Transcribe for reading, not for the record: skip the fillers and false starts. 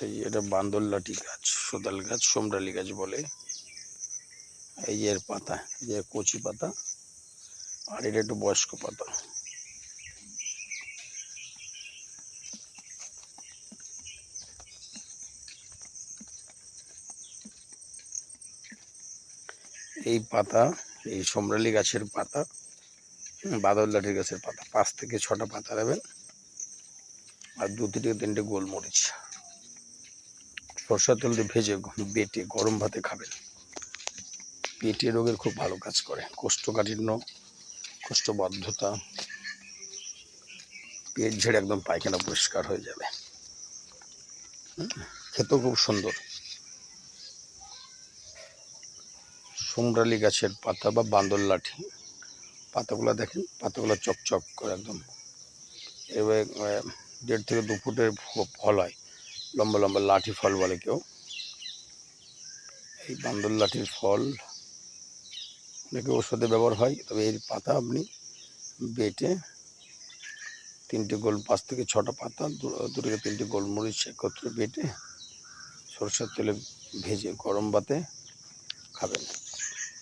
এই যে এটা বান্দরলাটি গাছ, সোদাল গাছ, সোমরালি গাছ বলে। এই যে এর পাতা, এই যে কচি পাতা, আর এটা একটু বয়স্ক পাতা। এই পাতা, এই সোমরালি গাছের পাতা, বাদরলাটির গাছের পাতা, 5 থেকে 6টা পাতা নেবেন, আর 2 থেকে 3টে গোলমরিচ সরষের তেল দিয়ে ভেজে বেটে গরম ভাতে খাবেন। পেটে রোগের খুব ভালো কাজ করে। কোষ্ঠকাঠিন্য, কোষ্ঠবদ্ধতা, পেট ঝেড়ে একদম পায়খানা পরিষ্কার হয়ে যাবে। খেতেও খুব সুন্দর। সোমরালি গাছের পাতা বা বান্দরলাঠি, পাতাগুলো দেখেন, পাতাগুলো চকচক করে একদম। এবার 1.5 থেকে 2 ফুটের ফল হয়, লম্বা লম্বা লাঠি ফল বলে কেউ। এই বান্দরলাঠির ফল অনেকে ওষুধে ব্যবহার হয়, তবে এর পাতা আপনি বেটে 5 থেকে 6টা পাতা, 2 থেকে 3টে গোলমরিচ একত্রে বেটে সরষের তেলে ভেজে গরম ভাতে খাবেন।